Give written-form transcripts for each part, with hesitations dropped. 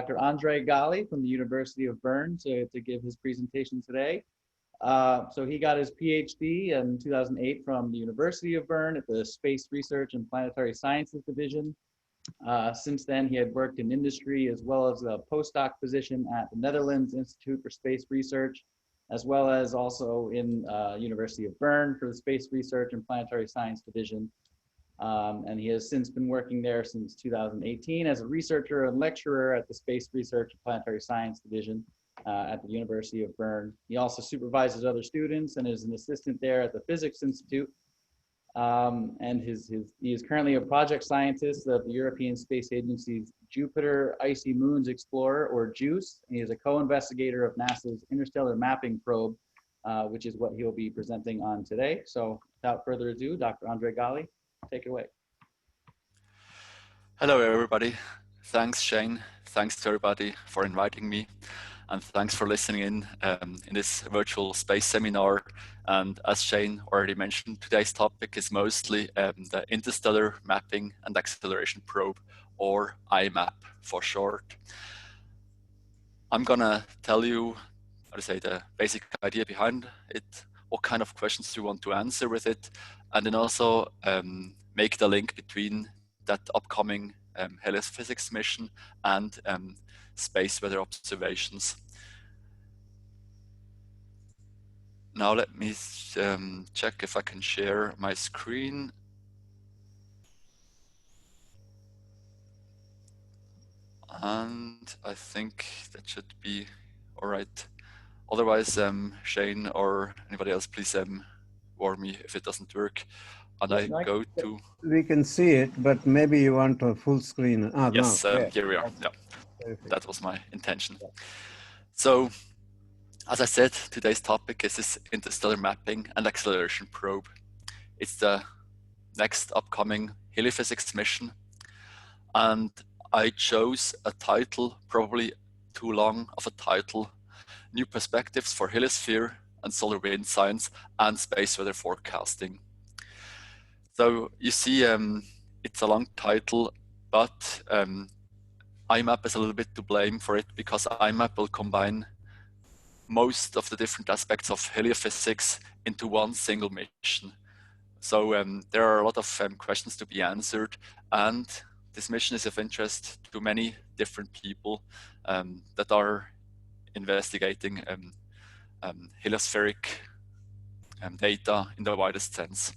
Dr. André Galli from the University of Bern to give his presentation today. So he got his PhD in 2008 from the University of Bern at the Space Research and Planetary Sciences Division. Since then, he had worked in industry as well as a postdoc position at the Netherlands Institute for Space Research, as well as also in University of Bern for the Space Research and Planetary Science Division. And he has since been working there since 2018 as a researcher and lecturer at the Space Research and Planetary Science Division at the University of Bern. He also supervises other students and is an assistant there at the Physics Institute. And he is currently a project scientist of the European Space Agency's Jupiter Icy Moons Explorer, or JUICE. He is a co-investigator of NASA's Interstellar Mapping Probe, which is what he'll be presenting on today. So without further ado, Dr. André Galli, take it away. Hello, everybody. Thanks, Shane. Thanks to everybody for inviting me. And thanks for listening in this virtual space seminar. And as Shane already mentioned, today's topic is mostly the Interstellar Mapping and Acceleration Probe, or IMAP for short. I'm gonna tell you, how to say, the basic idea behind it, what kind of questions you want to answer with it, and then also make the link between that upcoming Heliophysics mission and space weather observations. Now let me check if I can share my screen. And I think that should be all right. Otherwise, Shane or anybody else, please warn me if it doesn't work. And I go to... We can see it, but maybe you want a full screen. Yes, no. Here we are. Yeah, Perfect. that was my intention. So, as I said, today's topic is this Interstellar Mapping and Acceleration Probe. It's the next upcoming Heliophysics mission. And I chose a title, probably too long of a title, New Perspectives for Heliosphere and Solar Wind Science and Space Weather Forecasting. So you see, it's a long title, but IMAP is a little bit to blame for it because IMAP will combine most of the different aspects of heliophysics into one single mission. So there are a lot of questions to be answered, and this mission is of interest to many different people that are investigating heliospheric data in the widest sense.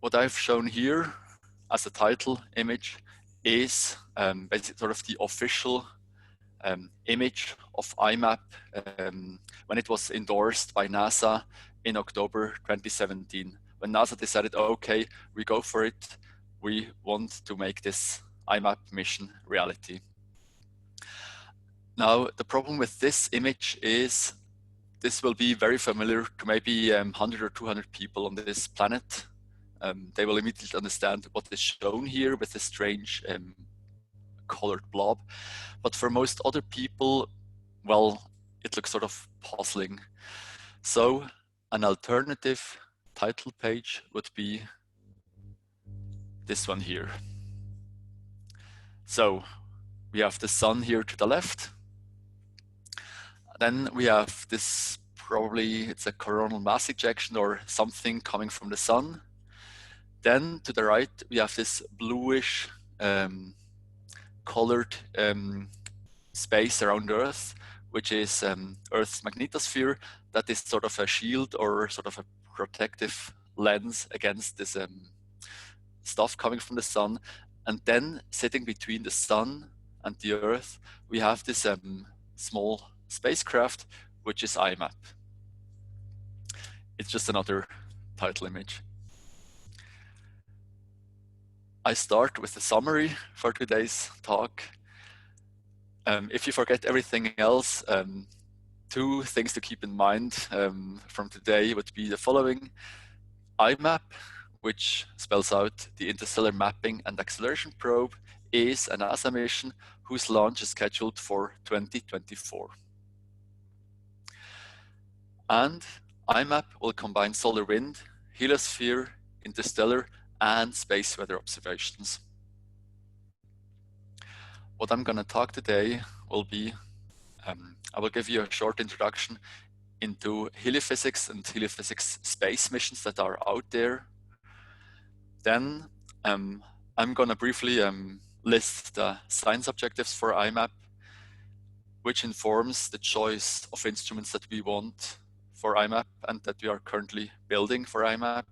What I've shown here as a title image is basically sort of the official image of IMAP when it was endorsed by NASA in October 2017. When NASA decided, okay, we go for it, we want to make this IMAP mission reality. Now, the problem with this image is this will be very familiar to maybe 100 or 200 people on this planet. They will immediately understand what is shown here with this strange colored blob. But for most other people, well, it looks sort of puzzling. So an alternative title page would be this one here. So we have the sun here to the left. Then we have this, probably it's a coronal mass ejection or something coming from the sun. Then to the right, we have this bluish colored space around Earth, which is Earth's magnetosphere. That is sort of a shield or sort of a protective lens against this stuff coming from the sun. And then sitting between the sun and the Earth, we have this small spacecraft, which is IMAP. It's just another title image. I start with a summary for today's talk. If you forget everything else, two things to keep in mind from today would be the following. IMAP, which spells out the Interstellar Mapping and Acceleration Probe, is a NASA mission whose launch is scheduled for 2024. And IMAP will combine solar wind, heliosphere, interstellar, and space weather observations. what I'm going to talk today will be, I will give you a short introduction into heliophysics and heliophysics space missions that are out there. Then I'm going to briefly list the science objectives for IMAP, which informs the choice of instruments that we want for IMAP and that we are currently building for IMAP.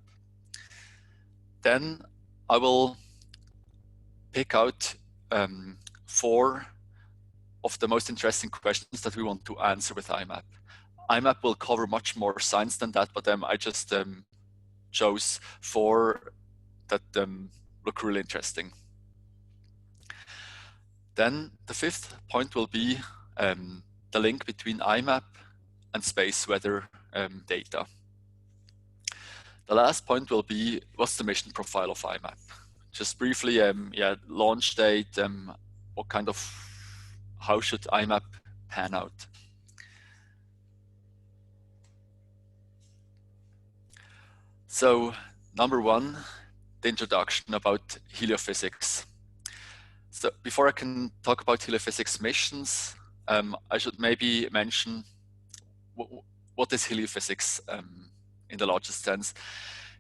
Then I will pick out 4 of the most interesting questions that we want to answer with IMAP. IMAP will cover much more science than that, but I just chose 4 that look really interesting. Then the 5th point will be the link between IMAP and space weather data. The last point will be, what's the mission profile of IMAP? Just briefly, launch date, what kind of, how should IMAP pan out? So, number 1, the introduction about heliophysics. So before I can talk about heliophysics missions, I should maybe mention what is heliophysics in the largest sense.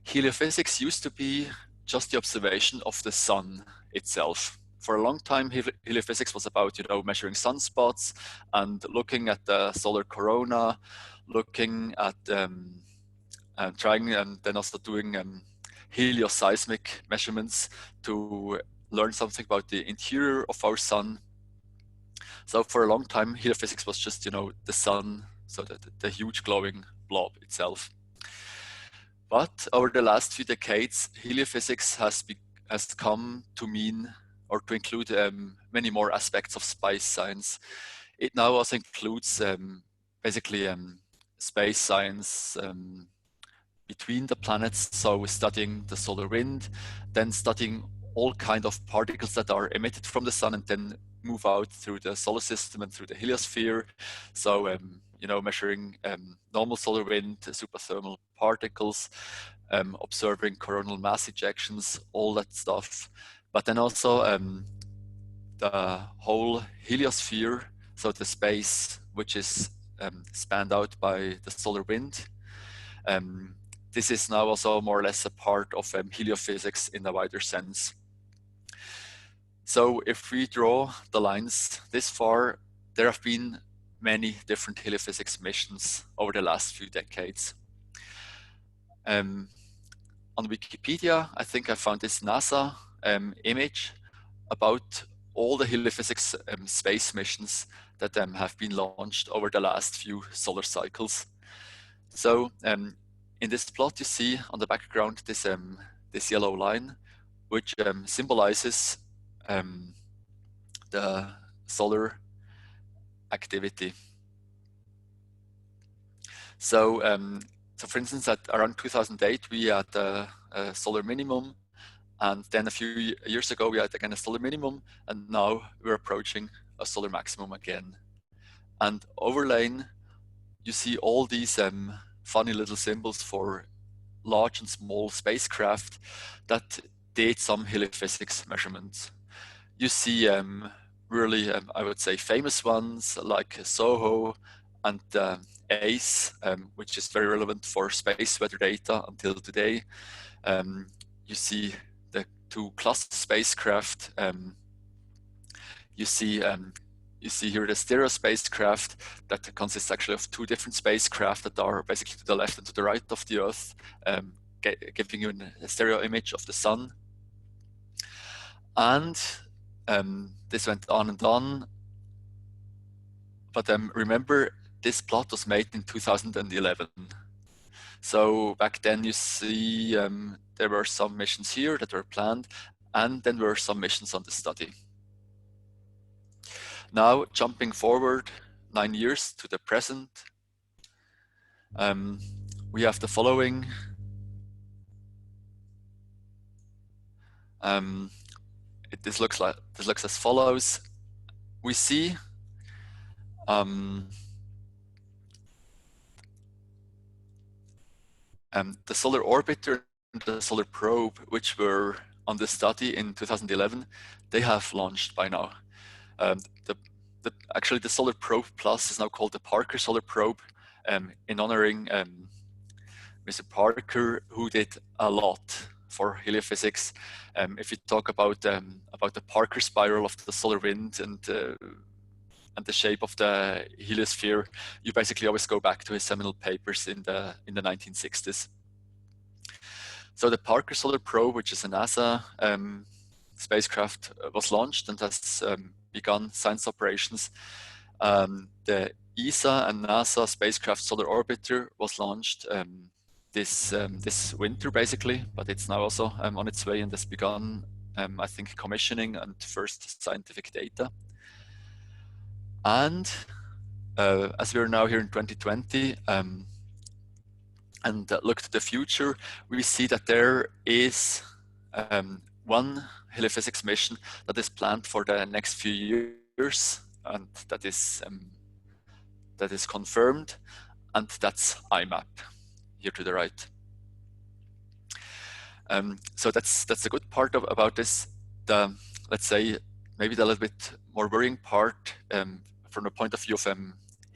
Heliophysics used to be just the observation of the sun itself. For a long time, heliophysics was about measuring sunspots and looking at the solar corona, looking at trying and then also doing helioseismic measurements to learn something about the interior of our sun. So for a long time, heliophysics was just the sun, so the huge glowing blob itself. But over the last few decades, heliophysics has come to mean or to include many more aspects of space science. It now also includes basically space science between the planets, so studying the solar wind, then studying all kinds of particles that are emitted from the sun and then move out through the solar system and through the heliosphere. So measuring normal solar wind, superthermal particles, observing coronal mass ejections, all that stuff. But then also the whole heliosphere, so the space which is spanned out by the solar wind. This is now also more or less a part of heliophysics in a wider sense. So if we draw the lines this far, there have been many different heliophysics missions over the last few decades. On Wikipedia, I think I found this NASA image about all the heliophysics space missions that have been launched over the last few solar cycles. So in this plot, you see on the background this yellow line, which symbolizes the solar activity. So, so for instance, at around 2008, we had a solar minimum, and then a few years ago, we had again a solar minimum, and now we're approaching a solar maximum again. And overlaying, you see all these funny little symbols for large and small spacecraft that did some heliophysics measurements. You see really, I would say, famous ones like SOHO and ACE, which is very relevant for space weather data until today. You see the 2 cluster spacecraft. You see here the stereo spacecraft that consists actually of 2 different spacecraft that are basically to the left and to the right of the Earth, giving you a stereo image of the sun. And this went on and on. But remember, this plot was made in 2011. So back then you see there were some missions here that were planned, and then there were some missions on the study. Now, jumping forward 9 years to the present, we have the following. This looks as follows. We see the solar orbiter and the solar probe, which were on the study in 2011, they have launched by now. Actually, the Solar Probe Plus is now called the Parker Solar Probe, in honoring Mr. Parker, who did a lot for heliophysics. If you talk about the Parker spiral of the solar wind and the shape of the heliosphere, you basically always go back to his seminal papers in the 1960s. So the Parker Solar Probe, which is a NASA spacecraft, was launched and has begun science operations. The ESA and NASA spacecraft Solar Orbiter was launched this winter, basically, but it's now also on its way and has begun, I think, commissioning and first scientific data. And as we're now here in 2020 and look to the future, we see that there is one heliophysics mission that is planned for the next few years, and that is confirmed, and that's IMAP here to the right. So that's a good part about this. Let's say maybe the little bit more worrying part from the point of view of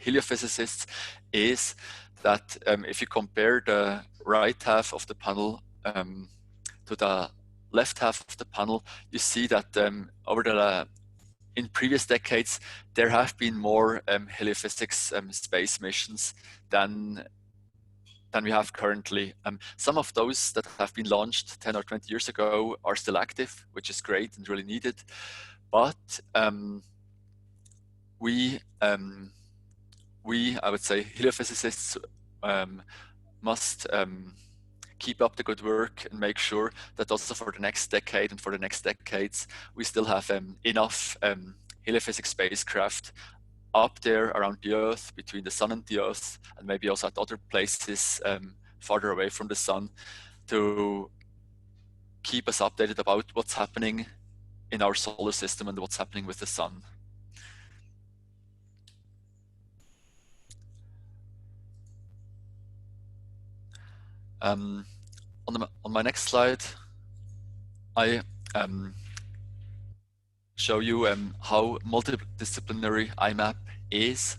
heliophysicists is that if you compare the right half of the panel to the left half of the panel, you see that in previous decades there have been more heliophysics space missions than we have currently. Some of those that have been launched 10 or 20 years ago are still active, which is great and really needed. But we, I would say, heliophysicists must keep up the good work and make sure that also for the next decade and for the next decades, we still have enough heliophysics spacecraft up there around the Earth, between the Sun and the Earth, and maybe also at other places farther away from the Sun, to keep us updated about what's happening in our solar system and what's happening with the Sun. On my next slide, I show you how multidisciplinary IMAP is.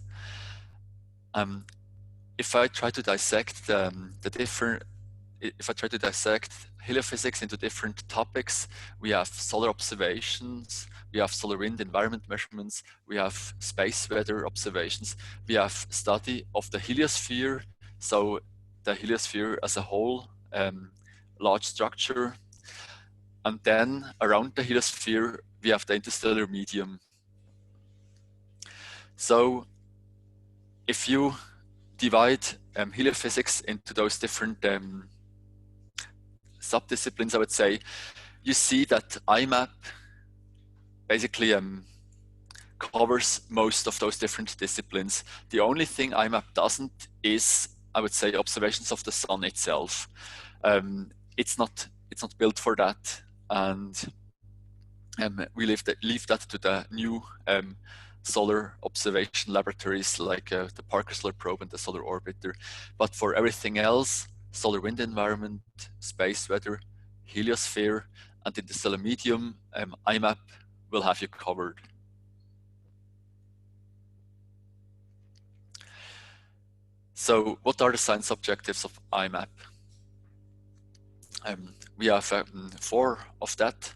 If I try to dissect heliophysics into different topics, we have solar observations, we have solar wind environment measurements, we have space weather observations, we have study of the heliosphere, so the heliosphere as a whole, large structure, and then around the heliosphere we have the interstellar medium. So if you divide heliophysics into those different subdisciplines, I would say, you see that IMAP basically covers most of those different disciplines. The only thing IMAP doesn't is, I would say, observations of the Sun itself. It's not built for that, and we leave that to the new solar observation laboratories like the Parker Solar Probe and the Solar Orbiter. But for everything else, solar wind environment, space weather, heliosphere, and interstellar medium, IMAP will have you covered. So what are the science objectives of IMAP? We have 4 of that.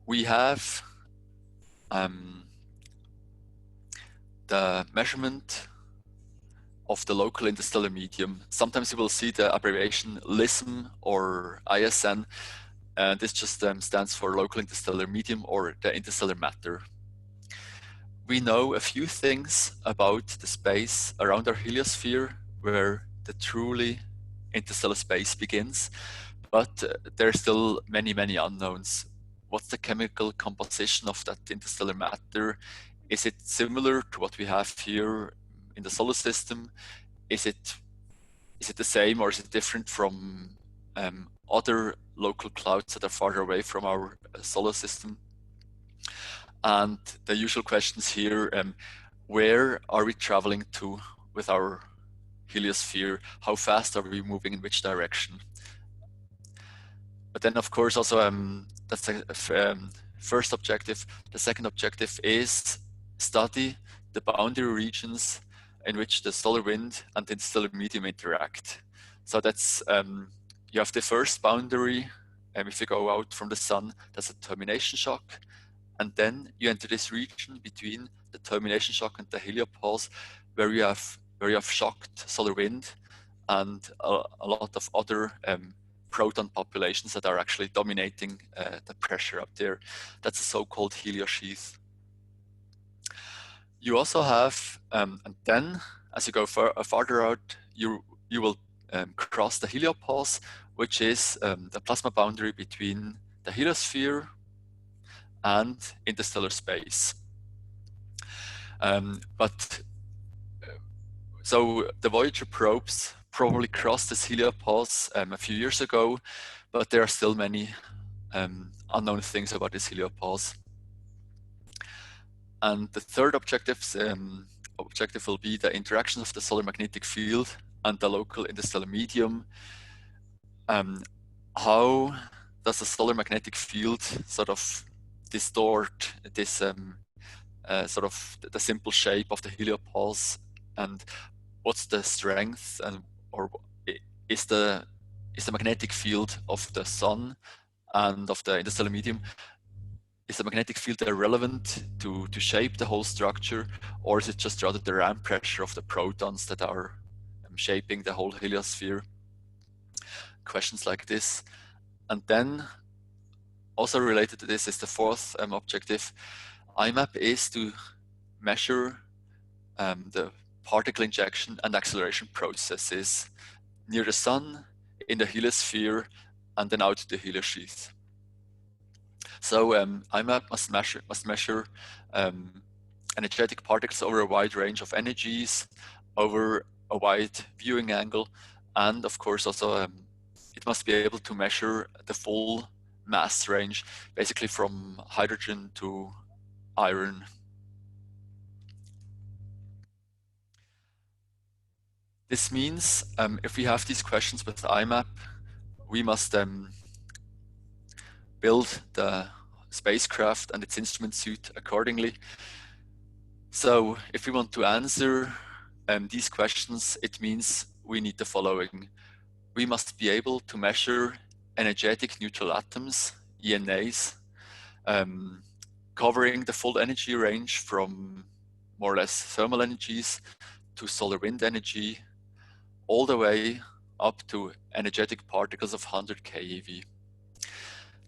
We have the measurement of the local interstellar medium. Sometimes you will see the abbreviation LISM or ISN. This just stands for local interstellar medium or the interstellar matter. We know a few things about the space around our heliosphere, where the truly interstellar space begins, but there are still many, many unknowns. What's the chemical composition of that interstellar matter? Is it similar to what we have here in the solar system? Is it the same, or is it different from other local clouds that are farther away from our solar system? And the usual questions here, where are we traveling to with our heliosphere? How fast are we moving, in which direction? But then, of course, also that's first objective. The second objective is study the boundary regions in which the solar wind and the interstellar medium interact. So that's, you have the first boundary, if you go out from the sun, that's a termination shock. And then you enter this region between the termination shock and the heliopause, where you have shocked solar wind and a lot of other proton populations that are actually dominating the pressure up there. That's a so-called heliosheath. You also have, and then as you go farther out, you will cross the heliopause, which is the plasma boundary between the heliosphere and interstellar space. So the Voyager probes probably crossed this heliopause a few years ago, but there are still many unknown things about this heliopause. And the third objective will be the interaction of the solar magnetic field and the local interstellar medium. How does the solar magnetic field sort of distort this sort of the simple shape of the heliopause, and what's the strength, and or is the magnetic field of the sun and of the interstellar medium, is the magnetic field relevant to shape the whole structure, or is it just rather the ram pressure of the protons that are shaping the whole heliosphere? Questions like this. And then also related to this is the fourth objective. IMAP is to measure the particle injection and acceleration processes near the sun, in the heliosphere, and then out to the heliosheath. So IMAP must measure energetic particles over a wide range of energies, over a wide viewing angle, and of course also it must be able to measure the full mass range, basically from hydrogen to iron. This means if we have these questions with IMAP, we must build the spacecraft and its instrument suite accordingly. So if we want to answer these questions, it means we need the following. We must be able to measure energetic neutral atoms, ENAs, covering the full energy range from more or less thermal energies to solar wind energy, all the way up to energetic particles of 100 keV.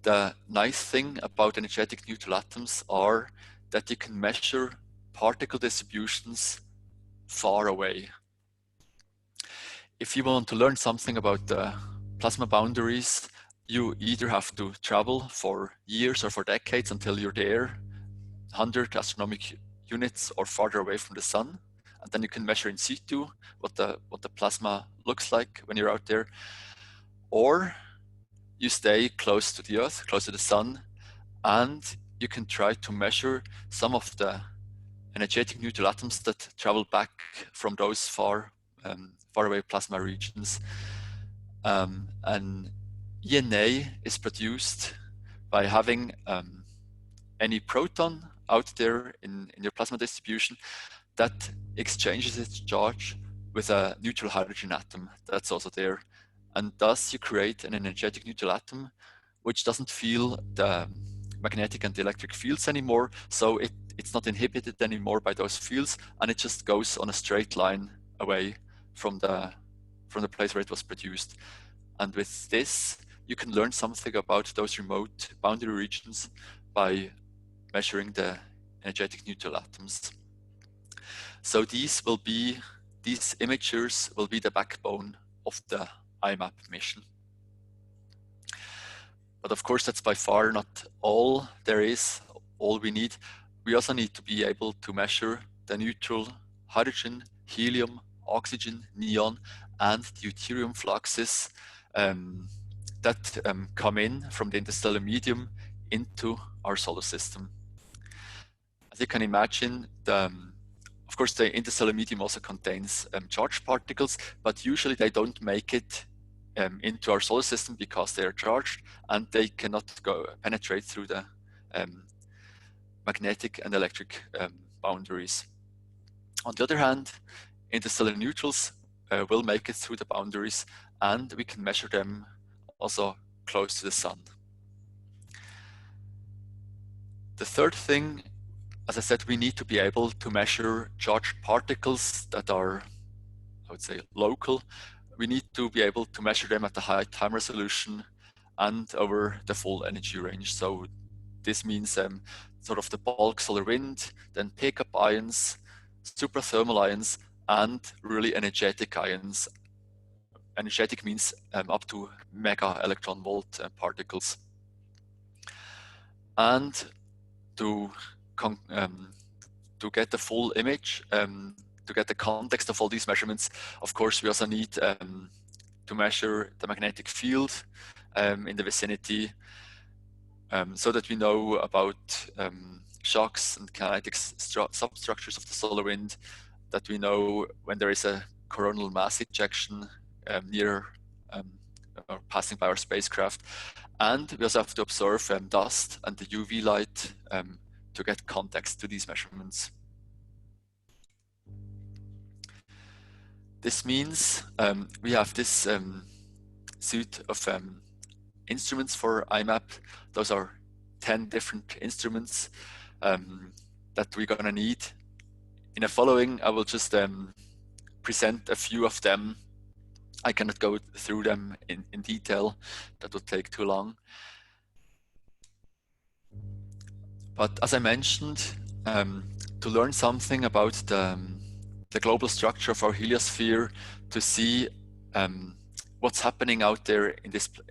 The nice thing about energetic neutral atoms are that you can measure particle distributions far away. If you want to learn something about the plasma boundaries, you either have to travel for years or for decades until you're there, 100 astronomical units or farther away from the sun, and then you can measure in situ what the plasma looks like when you're out there. Or you stay close to the Earth, close to the sun, and you can try to measure some of the energetic neutral atoms that travel back from those far away plasma regions. An ENA is produced by having any proton out there in your plasma distribution that exchanges its charge with a neutral hydrogen atom that's also there. And thus you create an energetic neutral atom which doesn't feel the magnetic and the electric fields anymore, so it's not inhibited anymore by those fields, and it just goes on a straight line away from the place where it was produced. And with this, you can learn something about those remote boundary regions by measuring the energetic neutral atoms. So these imagers will be the backbone of the IMAP mission. But of course, that's by far not all there is, all we need. We also need to be able to measure the neutral hydrogen, helium, oxygen, neon, and deuterium fluxes that come in from the interstellar medium into our solar system. As you can imagine, of course, the interstellar medium also contains charged particles, but usually they don't make it into our solar system because they are charged and they cannot penetrate through the magnetic and electric boundaries. On the other hand, interstellar neutrals will make it through the boundaries, and we can measure them also close to the sun. The third thing, as I said, we need to be able to measure charged particles that are, I would say, local. We need to be able to measure them at a high time resolution and over the full energy range. So this means sort of the bulk solar wind, then pickup ions, superthermal ions, and really energetic ions. Energetic means up to mega electron volt particles. And to get the full image, to get the context of all these measurements, of course, we also need to measure the magnetic field in the vicinity, so that we know about shocks and kinetic substructures of the solar wind, that we know when there is a coronal mass ejection near or passing by our spacecraft. And we also have to observe dust and the UV light to get context to these measurements. This means we have this suite of instruments for IMAP. Those are 10 different instruments that we're gonna need. In the following, I will just present a few of them. I cannot go through them in detail, that would take too long. But as I mentioned, to learn something about the global structure of our heliosphere, to see what's happening out there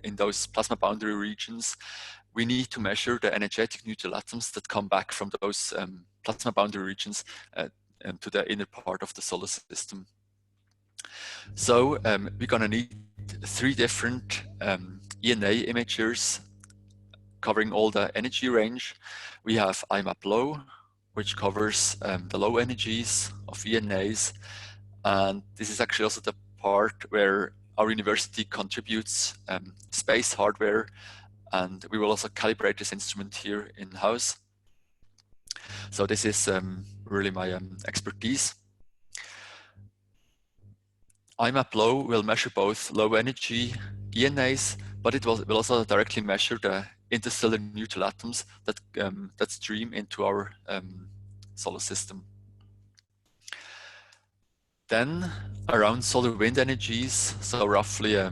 in those plasma boundary regions, we need to measure the energetic neutral atoms that come back from those plasma boundary regions to the inner part of the solar system. So we're gonna need 3 different ENA imagers covering all the energy range. We have IMAP low, which covers the low energies of ENAs. And this is actually also the part where our university contributes space hardware, and we will also calibrate this instrument here in-house. So this is really my expertise. IMAP low will measure both low energy ENAs, but it will also directly measure the interstellar neutral atoms that stream into our solar system. Then around solar wind energies, so roughly I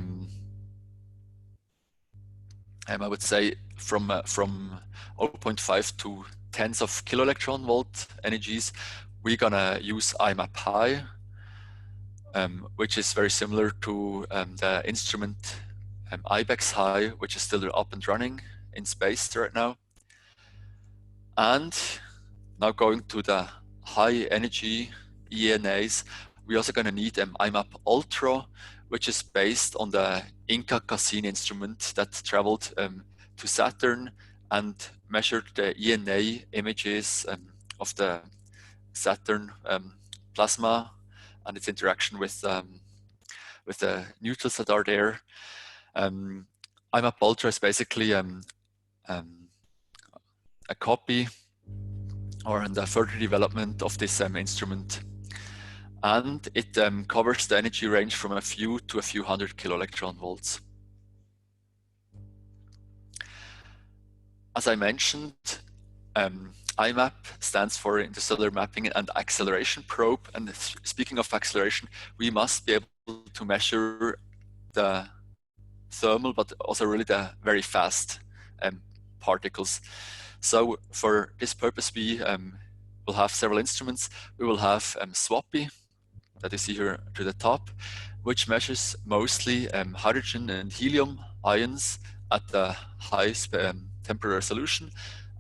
would say from 0.5 to tens of kiloelectron volt energies, we're gonna use IMAP high, which is very similar to the instrument IBEX high, which is still up and running in space right now. And now going to the high energy ENAs, we're also going to need IMAP Ultra, which is based on the Inca Cassini instrument that traveled to Saturn and measured the ENA images of the Saturn plasma and its interaction with the neutrals that are there. IMAP Ultra is basically a copy or the further development of this instrument, and it covers the energy range from a few to a few hundred kiloelectron volts. As I mentioned, IMAP stands for Interstellar Mapping and Acceleration Probe, and speaking of acceleration, we must be able to measure the thermal, but also really the very fast particles. So for this purpose, we will have several instruments. We will have SWAPI, that you see here to the top, which measures mostly hydrogen and helium ions at the high temporal resolution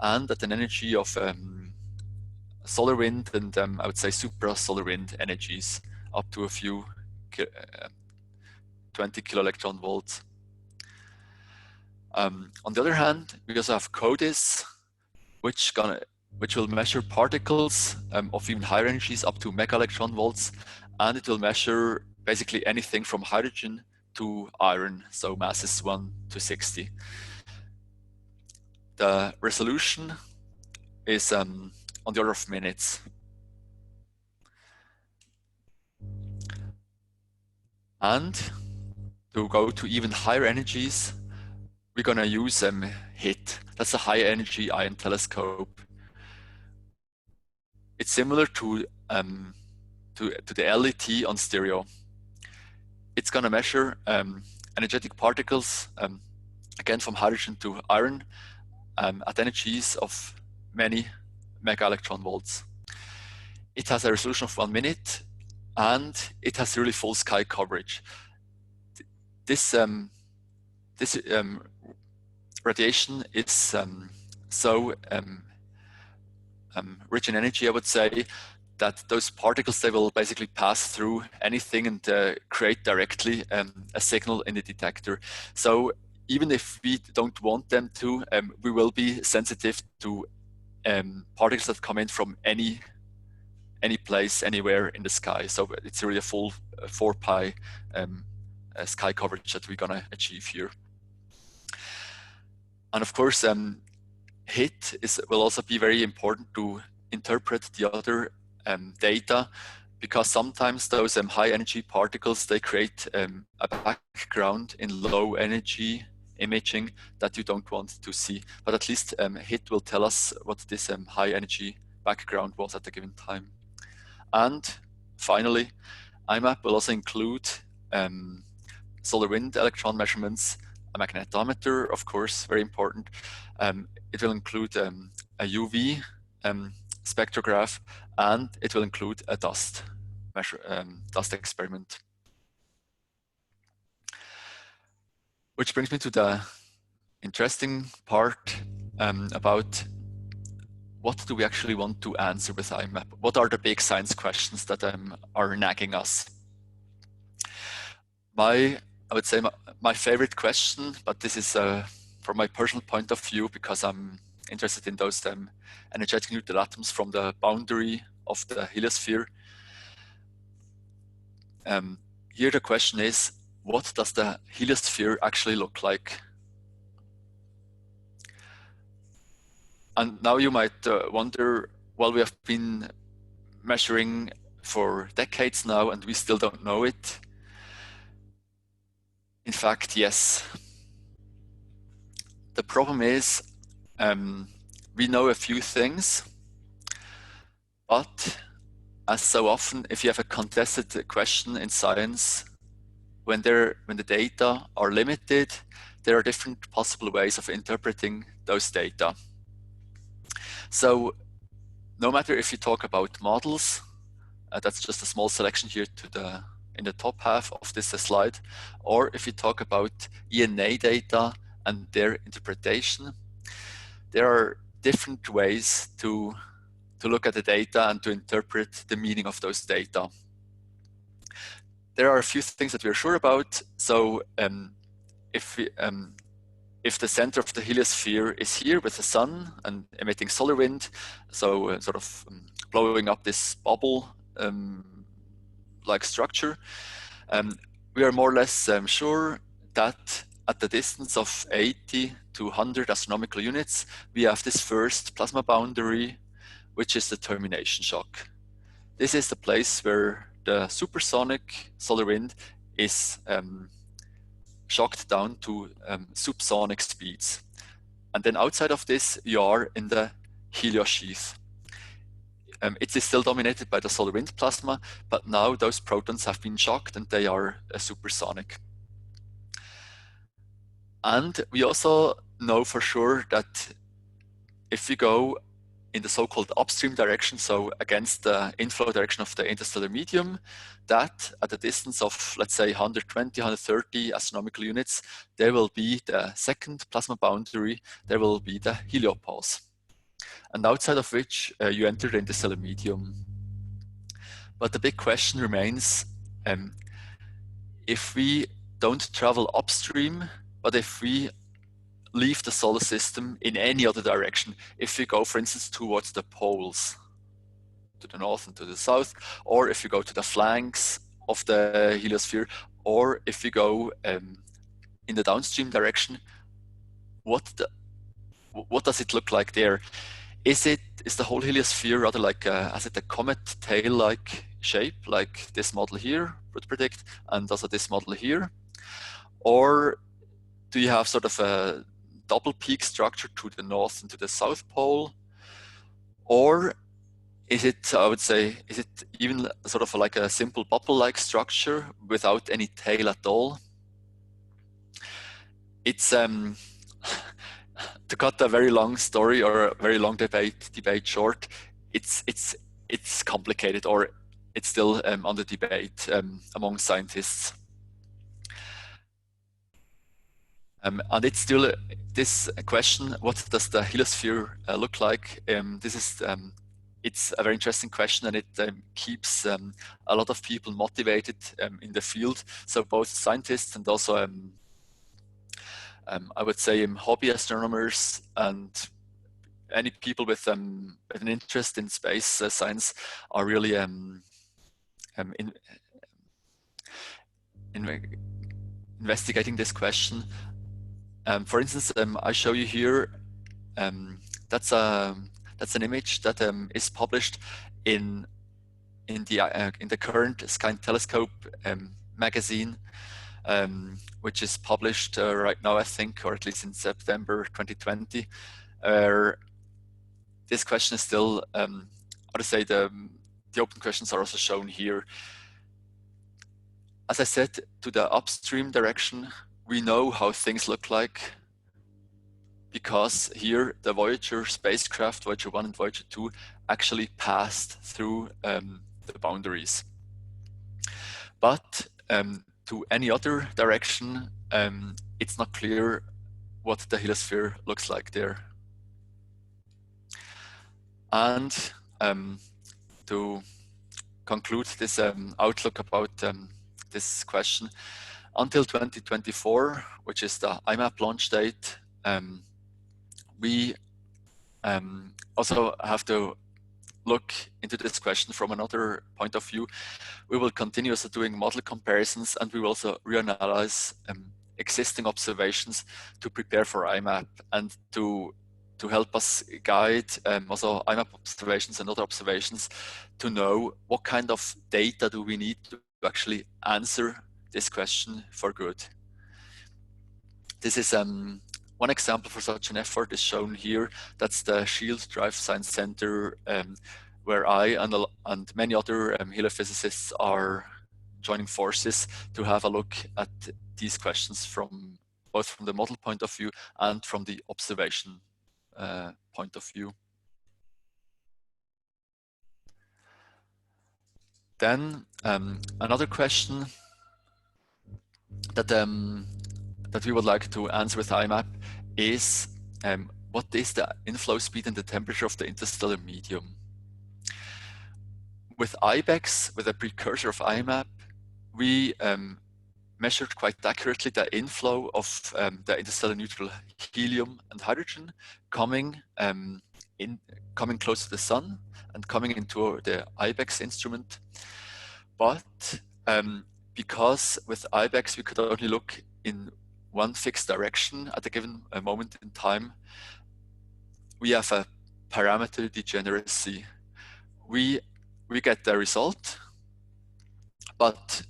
and at an energy of solar wind and I would say supra solar wind energies up to a few 20 kiloelectron volts. On the other hand, we also have CODIS, which will measure particles of even higher energies up to mega electron volts, and it will measure basically anything from hydrogen to iron, so masses 1 to 60. the resolution is on the order of minutes. And to go to even higher energies, we're going to use HIT. That's a high energy ion telescope. It's similar to the LET on stereo. It's going to measure energetic particles, again from hydrogen to iron, at energies of many mega electron volts. It has a resolution of 1 minute, and it has really full sky coverage. This radiation is so rich in energy, I would say, that those particles, they will basically pass through anything and create directly a signal in the detector. So even if we don't want them to, we will be sensitive to particles that come in from any place, anywhere in the sky. So it's really a full 4 pi sky coverage that we're gonna achieve here. And of course, HIT will also be very important to interpret the other data, because sometimes those high energy particles, they create a background in low energy imaging that you don't want to see. But at least HIT will tell us what this high energy background was at a given time. And finally, IMAP will also include solar wind electron measurements, a magnetometer, of course, very important. It will include a UV spectrograph, and it will include a dust experiment. Which brings me to the interesting part about what do we actually want to answer with IMAP? What are the big science questions that are nagging us? I would say my favorite question, but this is from my personal point of view, because I'm interested in those energetic neutral atoms from the boundary of the heliosphere. Here the question is, what does the heliosphere actually look like? And now you might wonder, well, we have been measuring for decades now and we still don't know it. In fact, yes. The problem is, we know a few things, but as so often, if you have a contested question in science, when the data are limited, there are different possible ways of interpreting those data. So no matter if you talk about models, that's just a small selection here in the top half of this slide, or if you talk about ENA data and their interpretation, there are different ways to look at the data and to interpret the meaning of those data. There are a few things that we're sure about. So if the center of the heliosphere is here with the sun and emitting solar wind, so sort of blowing up this bubble like structure, we are more or less sure that at the distance of 80 to 100 astronomical units, we have this first plasma boundary, which is the termination shock. This is the place where the supersonic solar wind is shocked down to subsonic speeds. And then outside of this, you are in the heliosheath. It is still dominated by the solar wind plasma, but now those protons have been shocked and they are supersonic. And we also know for sure that if we go in the so-called upstream direction, so against the inflow direction of the interstellar medium, that at a distance of, let's say, 120, 130 astronomical units, there will be the second plasma boundary, there will be the heliopause, and outside of which you enter the interstellar medium. But the big question remains, if we don't travel upstream, but if we leave the solar system in any other direction, if we go, for instance, towards the poles, to the north and to the south, or if we go to the flanks of the heliosphere, or if we go in the downstream direction, what what does it look like there? Is the whole heliosphere rather like has it a comet tail-like shape, like this model here would predict, and also this model here? Or do you have sort of a double peak structure to the north and to the south pole? Or is it, I would say, is it even sort of like a simple bubble-like structure without any tail at all? It's to cut a very long story or a very long debate short. It's complicated, or it's still under debate among scientists. And it's still this question: what does the heliosphere look like? It's a very interesting question, and it keeps a lot of people motivated in the field. So both scientists and also I would say hobby astronomers and any people with an interest in space science are really investigating this question. For instance, I show you here. That's an image that is published in the current Sky Telescope magazine, which is published right now, I think, or at least in September 2020. This question is still, how to say, the open questions are also shown here. As I said, to the upstream direction, we know how things look like, because here the Voyager spacecraft, Voyager 1 and Voyager 2, actually passed through the boundaries. But to any other direction, it's not clear what the heliosphere looks like there. And to conclude this outlook about this question, until 2024, which is the IMAP launch date, we also have to look into this question from another point of view. We will continue also doing model comparisons, and we will also reanalyze existing observations to prepare for IMAP and to help us guide also IMAP observations and other observations to know what kind of data do we need to actually answer this question for good. This is one example for such an effort is shown here. That's the Shield Drive Science Center, where I and many other heliophysicists are joining forces to have a look at these questions from both from the model point of view and from the observation point of view. Then another question that we would like to answer with IMAP is what is the inflow speed and the temperature of the interstellar medium? With IBEX, with a precursor of IMAP, we measured quite accurately the inflow of the interstellar neutral helium and hydrogen coming close to the sun and coming into the IBEX instrument. But because with IBEX we could only look in one fixed direction at a given moment in time, we have a parameter degeneracy. We get the result, but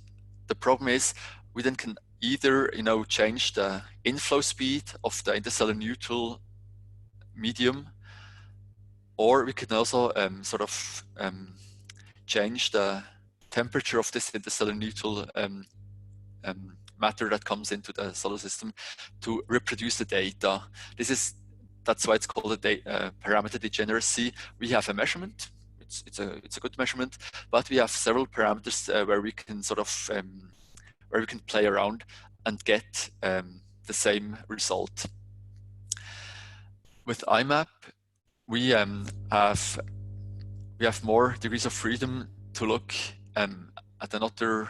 the problem is we then can either change the inflow speed of the interstellar neutral medium, or we can also change the temperature of this interstellar neutral matter that comes into the solar system to reproduce the data. That's why it's called a parameter degeneracy. We have a measurement. It's a good measurement, but we have several parameters where we can where we can play around and get the same result. With IMAP, we have more degrees of freedom to look at another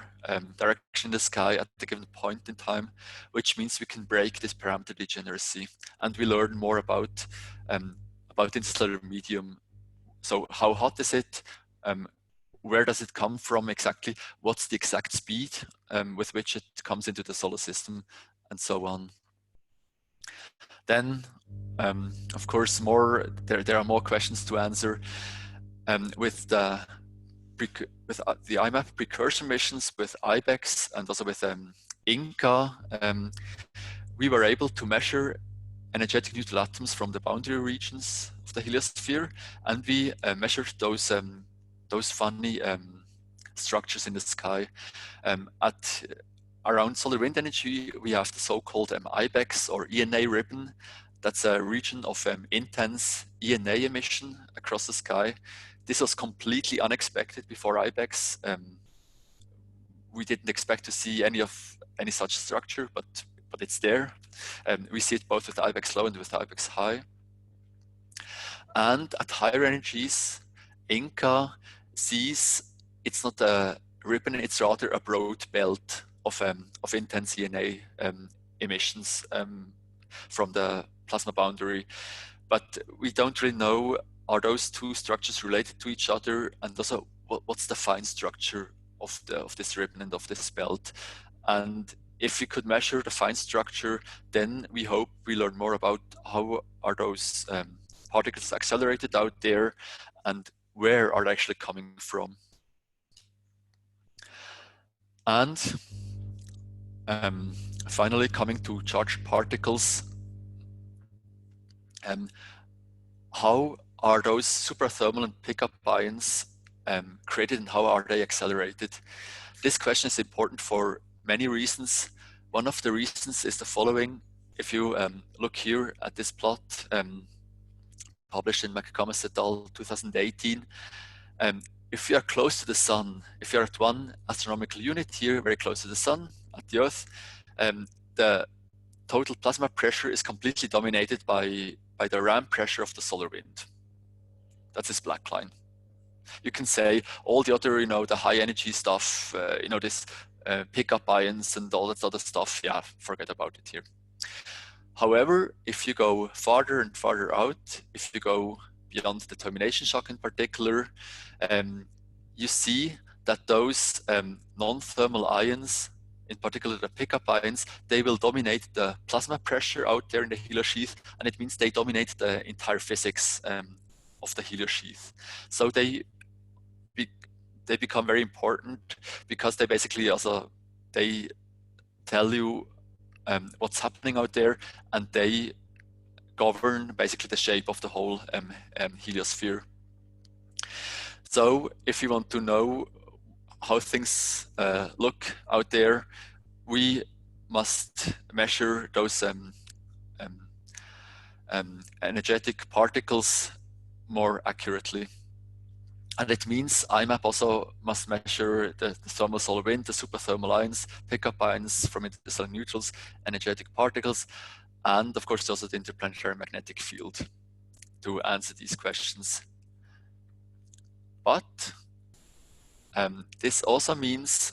direction in the sky at a given point in time, which means we can break this parameter degeneracy, and we learn more about interstellar medium. So how hot is it? Where does it come from exactly? What's the exact speed with which it comes into the solar system, and so on. Then, of course, there are more questions to answer with the IMAP precursor missions, with IBEX, and also with Inca. We were able to measure energetic neutral atoms from the boundary regions of the heliosphere, and we measured those funny structures in the sky. At around solar wind energy, we have the so-called IBEX or ENA ribbon. That's a region of intense ENA emission across the sky. This was completely unexpected before IBEX. We didn't expect to see any such structure, but it's there. We see it both with IBEX low and with IBEX high. And at higher energies, Inca sees it's not a ribbon, it's rather a broad belt of intense ENA emissions from the plasma boundary. But we don't really know, are those two structures related to each other? And also, what's the fine structure of this ribbon and of this belt? And if we could measure the fine structure, then we hope we learn more about how are those particles accelerated out there and where are they actually coming from. And finally, coming to charged particles, how are those superthermal and pickup ions created and how are they accelerated? This question is important for many reasons. One of the reasons is the following. If you look here at this plot published in McComas et al. 2018, if you are close to the sun, if you're at one astronomical unit here, very close to the sun, at the Earth, the total plasma pressure is completely dominated by the ram pressure of the solar wind. That's this black line. You can say all the other, the high energy stuff, this pickup ions and all that other stuff, yeah, forget about it here. However, if you go farther and farther out, if you go beyond the termination shock in particular, you see that those non-thermal ions, in particular the pickup ions, they will dominate the plasma pressure out there in the heliosheath, and it means they dominate the entire physics of the heliosheath. So they become very important because they basically they tell you what's happening out there, and they govern basically the shape of the whole heliosphere. So if you want to know how things look out there, we must measure those energetic particles more accurately. And it means IMAP also must measure the thermal solar wind, the superthermal ions, pickup ions from interstellar neutrals, energetic particles, and of course also the interplanetary magnetic field to answer these questions. But this also means,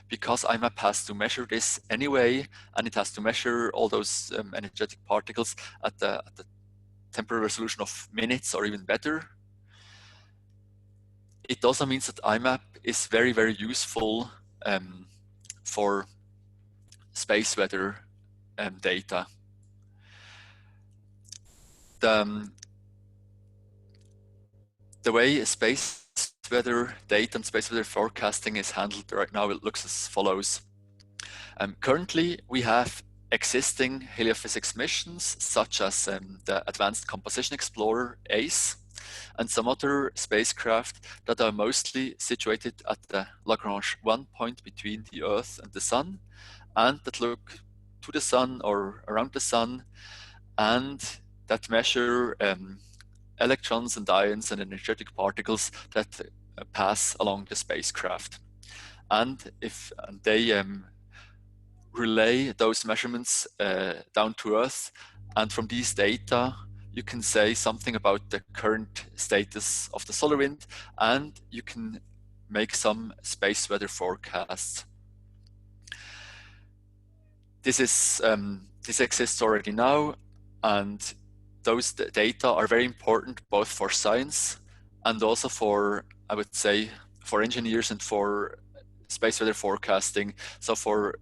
because IMAP has to measure this anyway, and it has to measure all those energetic particles at the temporal resolution of minutes or even better, it also means that IMAP is very, very useful for space weather data. The way space weather data and space weather forecasting is handled right now, it looks as follows. Currently, we have existing heliophysics missions, such as the Advanced Composition Explorer, ACE, and some other spacecraft that are mostly situated at the Lagrange 1 point between the Earth and the Sun, and that look to the Sun or around the Sun, and that measure electrons and ions and energetic particles that pass along the spacecraft. And they relay those measurements down to Earth, and from these data you can say something about the current status of the solar wind, and you can make some space weather forecasts. This exists already now, and those data are very important both for science and also for, I would say, for engineers and for space weather forecasting. So for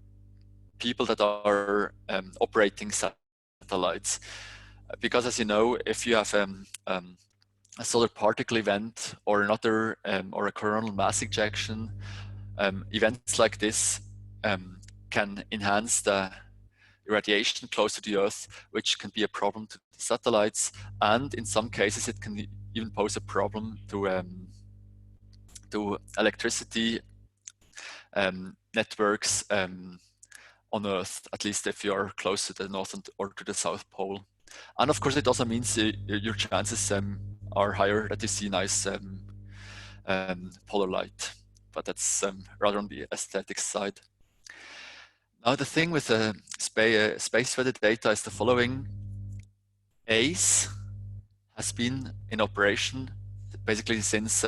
people that are operating satellites. Because as you know, if you have a solar particle event or another or a coronal mass ejection, events like this can enhance the irradiation close to the Earth, which can be a problem to the satellites, and in some cases it can even pose a problem to electricity networks on Earth, at least if you are close to the North or to the South Pole. And of course, it also means your chances are higher that you see nice polar light, but that's rather on the aesthetic side. Now, the thing with space weather data is the following. ACE has been in operation basically since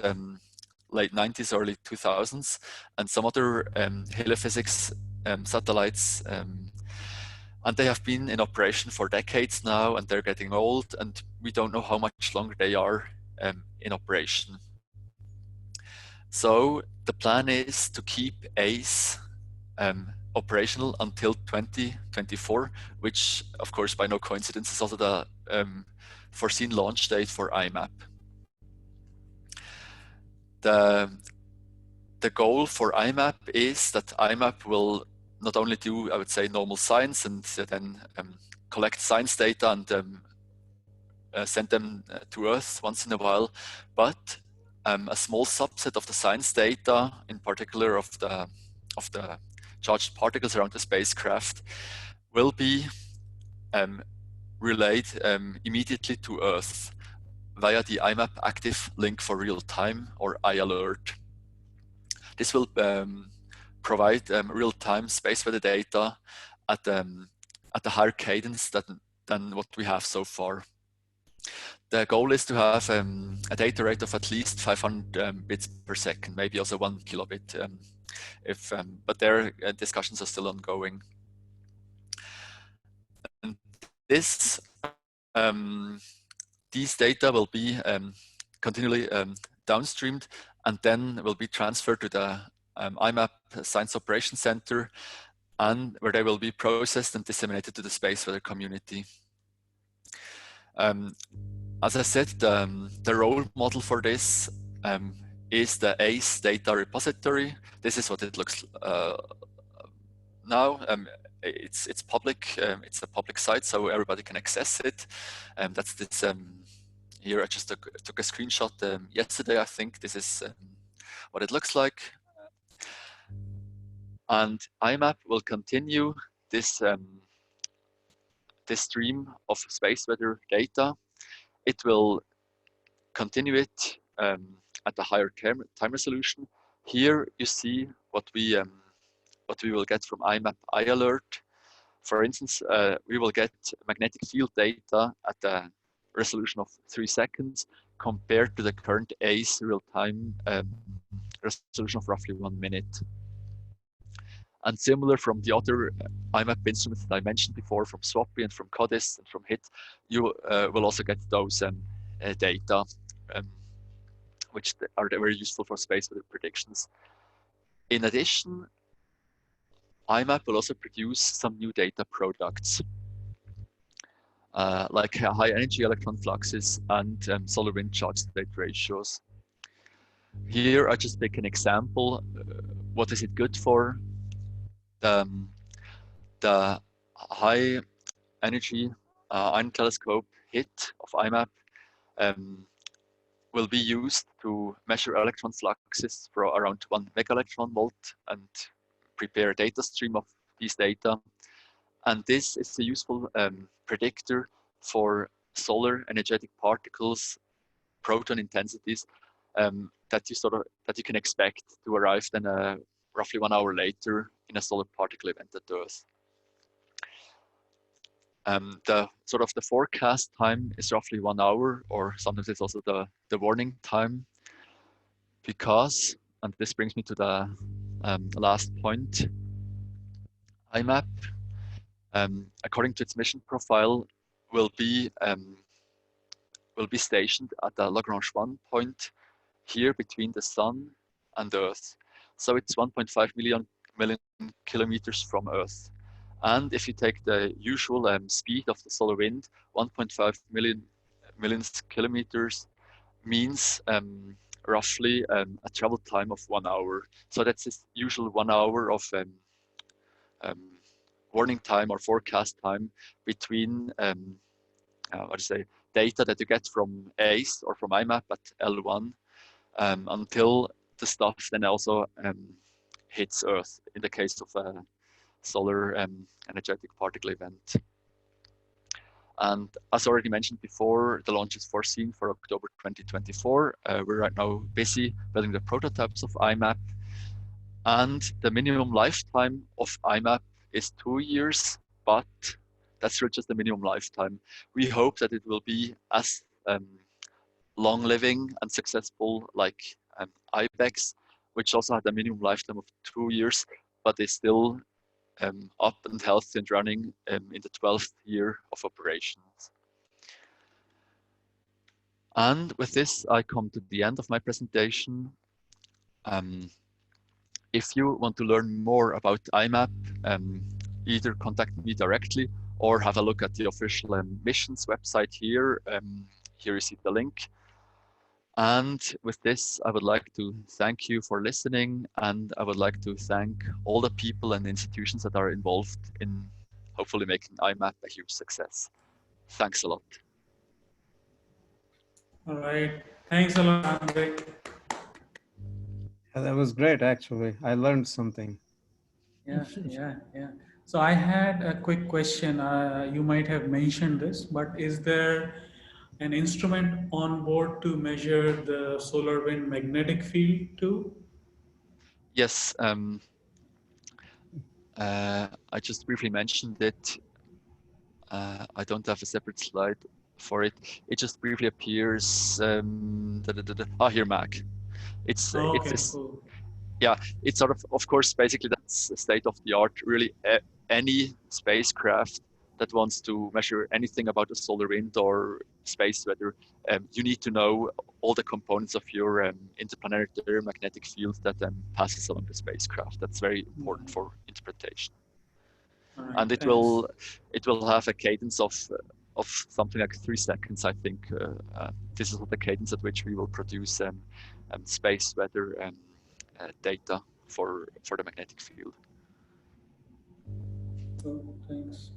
late 90s, early 2000s, and some other heliophysics satellites, and they have been in operation for decades now, and they're getting old, and we don't know how much longer they are in operation. So the plan is to keep ACE operational until 2024, which of course by no coincidence is also the foreseen launch date for IMAP. The goal for IMAP is that IMAP will not only do, I would say, normal science and then collect science data and send them to Earth once in a while, but a small subset of the science data, in particular of the charged particles around the spacecraft, will be relayed immediately to Earth via the IMAP active link for real time, or iAlert. This will provide real-time space weather data at a higher cadence than what we have so far. The goal is to have a data rate of at least 500 bits per second, maybe also 1 kilobit, but their discussions are still ongoing. And these data will be continually downstreamed and then will be transferred to the IMAP Science Operations Center, and where they will be processed and disseminated to the space weather community. As I said, the role model for this is the ACE data repository. This is what it looks now. It's public. It's a public site, so everybody can access it. That's this. Here I just took a screenshot yesterday. I think this is what it looks like. And IMAP will continue this this stream of space weather data. It will continue it at a higher time resolution. Here you see what we will get from IMAP iAlert. For instance, we will get magnetic field data at a resolution of 3 seconds compared to the current ACE real-time resolution of roughly 1 minute. And similar from the other IMAP instruments that I mentioned before, from SWAPI and from CODIS and from HIT, you will also get those data, which are very useful for space weather predictions. In addition, IMAP will also produce some new data products, like high energy electron fluxes and solar wind charge state ratios. Here I just pick an example. What is it good for? The high energy ion telescope HIT of IMAP will be used to measure electron fluxes for around 1 megaelectron volt and prepare a data stream of these data. And this is a useful predictor for solar energetic particles, proton intensities that you can expect to arrive then roughly 1 hour later in a solar particle event at Earth. The forecast time is roughly 1 hour, or sometimes it's also the warning time, because, and this brings me to the last point, IMAP, according to its mission profile, will be stationed at the Lagrange 1 point here between the Sun and Earth. So it's 1.5 million kilometers from Earth. And if you take the usual speed of the solar wind, 1.5 million kilometers means roughly a travel time of 1 hour. So that's this usual 1 hour of um, warning time or forecast time between what do you say, data that you get from ACE or from IMAP at L1 until the stuff then also hits Earth in the case of a solar energetic particle event. And as already mentioned before, the launch is foreseen for October 2024. We're right now busy building the prototypes of IMAP. And the minimum lifetime of IMAP is 2 years, but that's still just the minimum lifetime. We hope that it will be as long living and successful like IBEX, which also had a minimum lifetime of 2 years, but is still up and healthy and running in the 12th year of operations. And with this, I come to the end of my presentation. If you want to learn more about IMAP, either contact me directly or have a look at the official missions website here. Here you see the link. And with this, I would like to thank you for listening, and I would like to thank all the people and institutions that are involved in hopefully making IMAP a huge success. Thanks a lot. All right. Thanks a lot, André. Yeah, that was great, actually. I learned something. Yeah. So I had a quick question. You might have mentioned this, but is there an instrument on board to measure the solar wind magnetic field too? Yes, I just briefly mentioned it. I don't have a separate slide for it. It just briefly appears. Here, Mac. It's this. Cool. Yeah, it's sort of course, basically that's state of the art. Really, any spacecraft that wants to measure anything about the solar wind or space weather, you need to know all the components of your interplanetary magnetic field that passes along the spacecraft. That's very important for interpretation. All right, And it will have a cadence of something like 3 seconds, I think. This is the cadence at which we will produce space weather data for the magnetic field. Oh, thanks.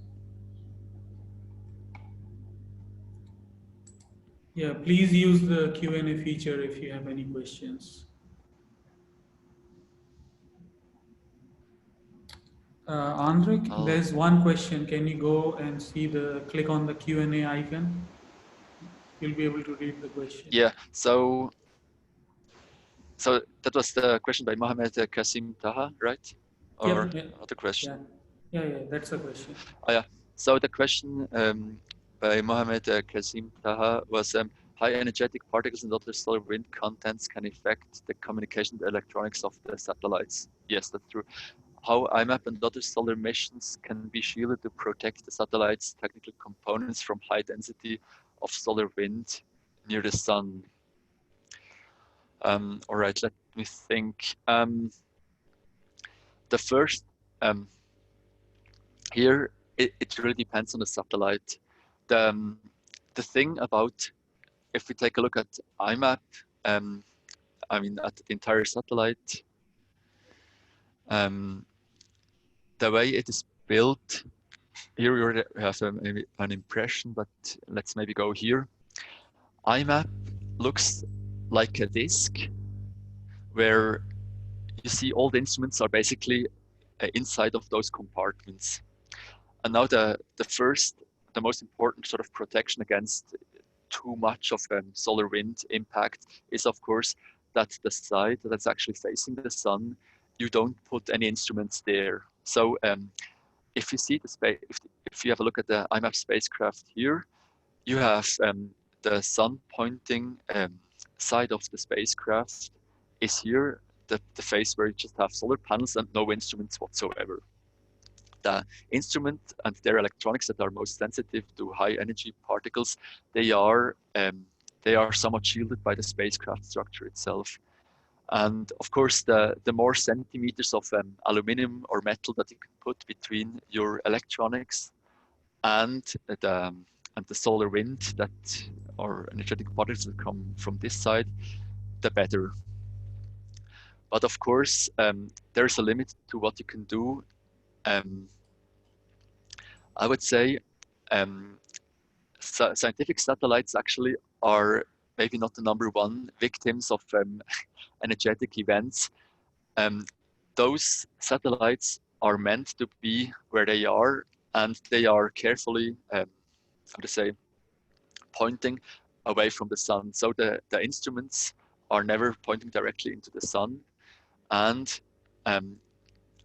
Yeah, please use the Q&A feature if you have any questions. André, there's one question. Can you go and click on the Q&A icon? You'll be able to read the question. Yeah, so that was the question by Mohammed Kasim Taha, right? Or another question? Yeah, that's the question. Oh, yeah. So the question by Mohammed Kasim Taha was, high energetic particles and other solar wind contents can affect the communication electronics of the satellites. Yes, that's true. How IMAP and other solar missions can be shielded to protect the satellite's technical components from high density of solar wind near the sun. All right, let me think. The first, here, it really depends on the satellite. The thing about, if we take a look at IMAP, I mean, at the entire satellite, the way it is built, here we already have an impression, but let's maybe go here. IMAP looks like a disk where you see all the instruments are basically inside of those compartments. And now the most important sort of protection against too much of solar wind impact is, of course, that the side that's actually facing the sun, you don't put any instruments there. So if you see the space, if you have a look at the IMAP spacecraft here, you have the sun pointing side of the spacecraft is here, the face where you just have solar panels and no instruments whatsoever. The instrument and their electronics that are most sensitive to high energy particles, they are somewhat shielded by the spacecraft structure itself. And of course, the more centimeters of aluminum or metal that you can put between your electronics and the and the solar wind that or energetic particles that come from this side, the better. But of course, there's a limit to what you can do. I would say scientific satellites actually are maybe not the #1 victims of energetic events. Um, those satellites are meant to be where they are, and they are carefully, how to say, pointing away from the sun. So the instruments are never pointing directly into the sun, and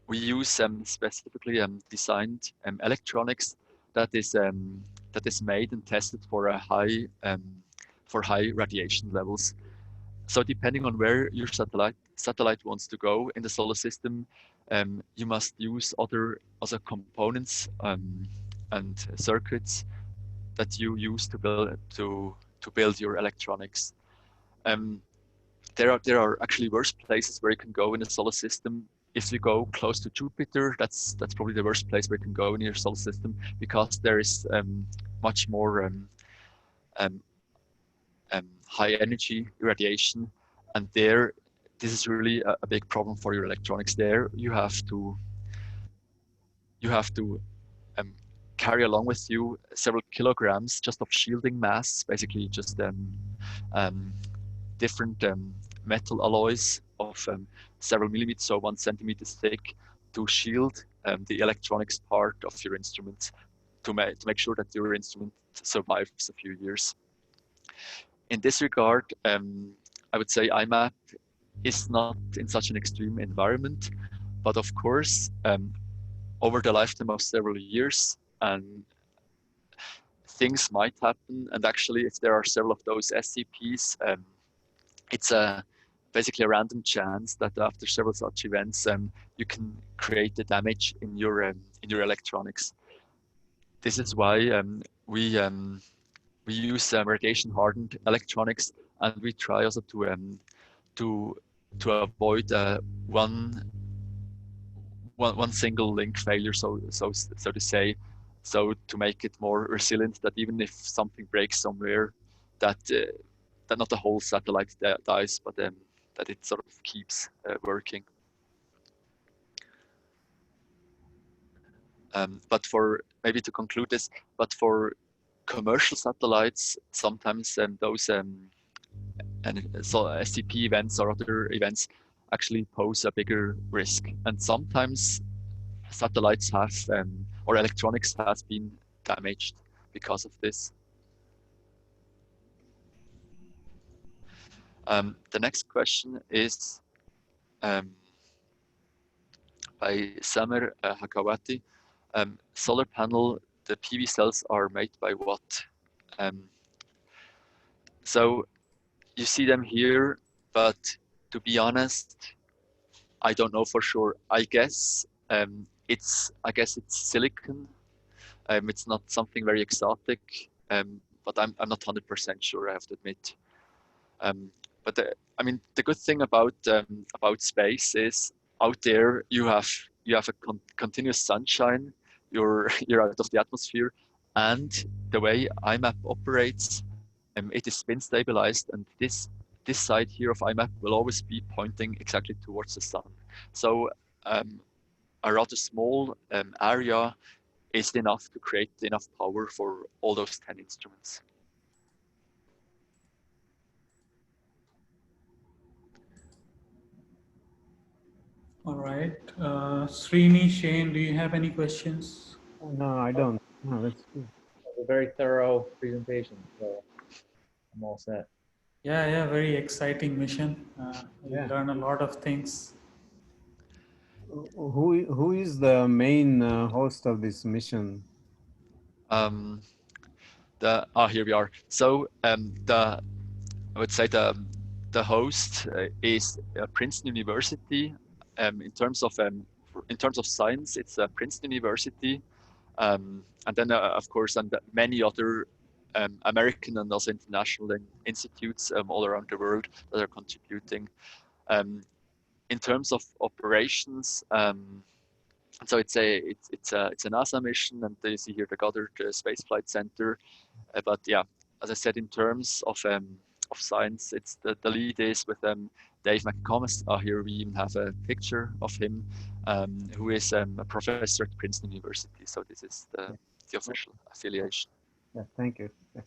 we use specifically designed electronics that is made and tested for a high radiation levels. So depending on where your satellite wants to go in the solar system, you must use other components and circuits that you use to build your electronics. There are actually worse places where you can go in the solar system. If you go close to Jupiter, that's probably the worst place where you can go in your solar system, because there is much more um, high energy radiation, and there this is really a big problem for your electronics. There you have to um, carry along with you several kilograms just of shielding mass, basically just um, different metal alloys of several millimeters, so 1 centimeter thick, to shield the electronics part of your instrument, to make sure that your instrument survives a few years. In this regard, I would say IMAP is not in such an extreme environment, but of course, over the lifetime of several years, things might happen. And actually, if there are several of those SCPs, it's basically a random chance that after several such events, you can create the damage in your electronics. This is why we use radiation-hardened electronics, and we try also to avoid one single link failure, so to say, so to make it more resilient, that even if something breaks somewhere, that not the whole satellite dies, but that it sort of keeps working. But for maybe to conclude this, but for commercial satellites, sometimes those so SCP events or other events actually pose a bigger risk, and sometimes satellites have or electronics has been damaged because of this. The next question is by Samer Hakawati. Solar panel, the PV cells are made by what? So you see them here, but to be honest, I don't know for sure. I guess it's silicon. It's not something very exotic, but I'm not 100% sure, I have to admit. But I mean, the good thing about space is out there you have a continuous sunshine. You're out of the atmosphere, and the way IMAP operates, it is spin stabilized, and this side here of IMAP will always be pointing exactly towards the sun. So a rather small area is enough to create enough power for all those 10 instruments. All right. Srini, Shane, do you have any questions? No, I don't. No, that's good. A very thorough presentation, so I'm all set. Yeah, very exciting mission. We Yeah. learn a lot of things. Who is the main host of this mission? Here we are. So I would say the host is Princeton University. In terms of science, it's Princeton University, and then of course, and many other American and also international institutes all around the world that are contributing. In terms of operations, so it's a NASA mission, and you see here the Goddard Space Flight Center. But yeah, as I said, in terms of science, it's the lead is with Dave McComas. Here we even have a picture of him, who is a professor at Princeton University. So this is the official affiliation. Yeah, thank you. Yeah.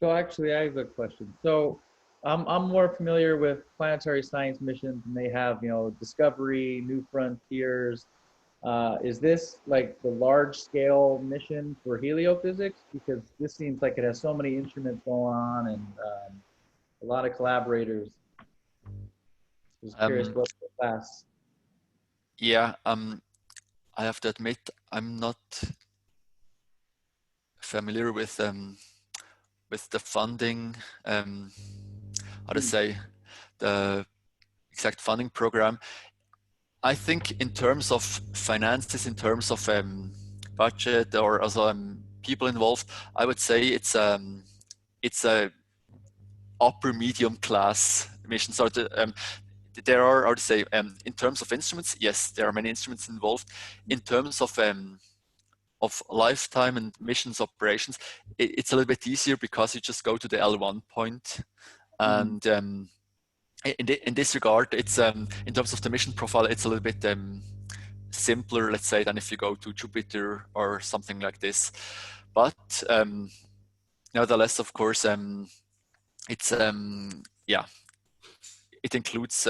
So actually, I have a question. So I'm more familiar with planetary science missions, and they have, you know, Discovery, New Frontiers. Is this like the large scale mission for heliophysics? Because this seems like it has so many instruments going on and a lot of collaborators. I was curious what the class. Yeah, I have to admit I'm not familiar with the funding. How to say, the exact funding program. I think in terms of finances, in terms of budget or also people involved, I would say it's a upper medium class mission. So there are, I would say, in terms of instruments, yes, there are many instruments involved. In terms of lifetime and missions operations, it's a little bit easier because you just go to the L1 point, and in this regard, it's in terms of the mission profile, it's a little bit simpler, let's say, than if you go to Jupiter or something like this. But nevertheless, of course, it's yeah, it includes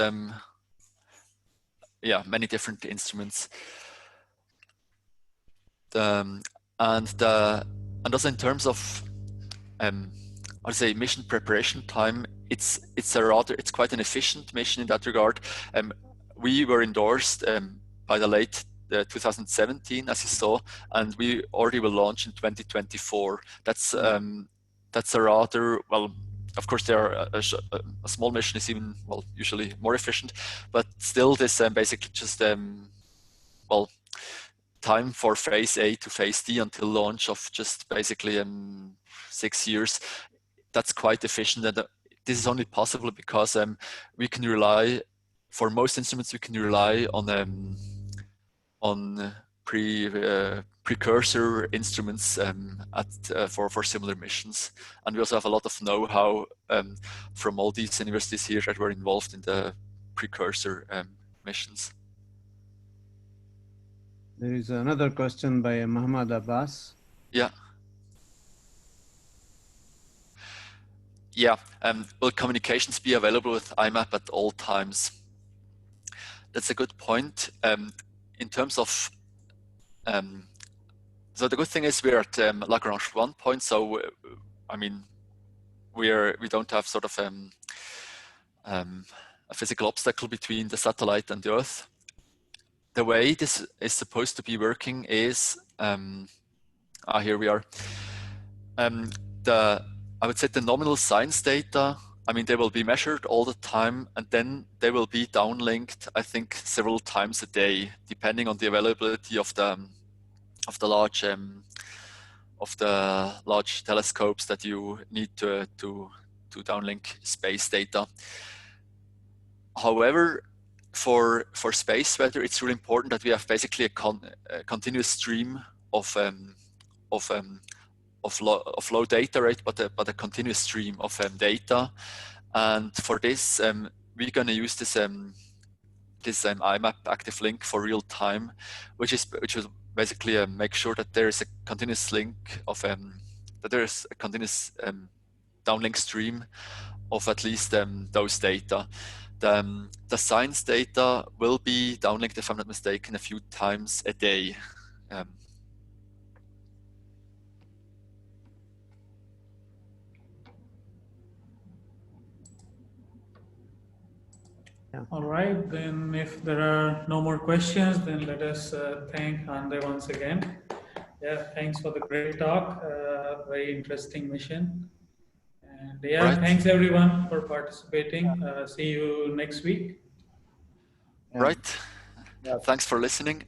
many different instruments. And also in terms of I'd say mission preparation time, it's quite an efficient mission in that regard. We were endorsed by the late 2017, as you saw, and we already will launch in 2024. That's a rather, well, of course, a small mission is even, well, usually more efficient, but still this basically just well, time for phase A to phase D until launch of just basically 6 years. That's quite efficient, and this is only possible because we can rely, for most instruments, we can rely on precursor instruments for similar missions, and we also have a lot of know-how from all these universities here that were involved in the precursor missions. There is another question by Muhammad Abbas. Yeah. Yeah, will communications be available with IMAP at all times? That's a good point. In terms of, so the good thing is we're at Lagrange 1 point, so I mean, we don't have sort of a physical obstacle between the satellite and the Earth. The way this is supposed to be working is, here we are. I would say the nominal science data, I mean, they will be measured all the time, and then they will be downlinked, I think, several times a day, depending on the availability of the large telescopes that you need to downlink space data. However, for space weather, it's really important that we have basically a continuous stream of low data rate, but a continuous stream of data. And for this, we're going to use this IMAP active link for real time, which will basically make sure that there is a continuous link of that there is a continuous downlink stream of at least those data. The science data will be downlinked, if I'm not mistaken, a few times a day. All right, then if there are no more questions, then let us thank André once again. Yeah, thanks for the great talk. Very interesting mission. And yeah, Right. Thanks everyone for participating. See you next week. Yeah. Right. Yeah. Thanks for listening.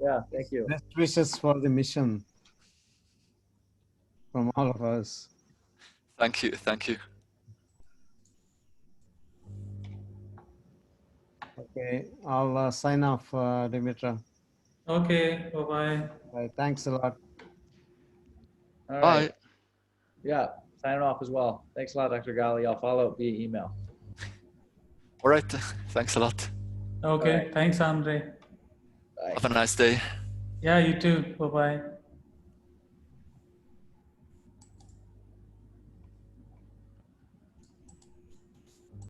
Yeah, thank you. Best wishes for the mission from all of us. Thank you. Thank you. Okay, I'll sign off, Dimitra. Okay, bye-bye. Right, thanks a lot. All right. Bye. Yeah, signing off as well. Thanks a lot, Dr. Galli. I'll follow up via email. All right. Thanks a lot. Okay, right. thanks, Andre. Bye. Have a nice day. Yeah, you too. Bye-bye.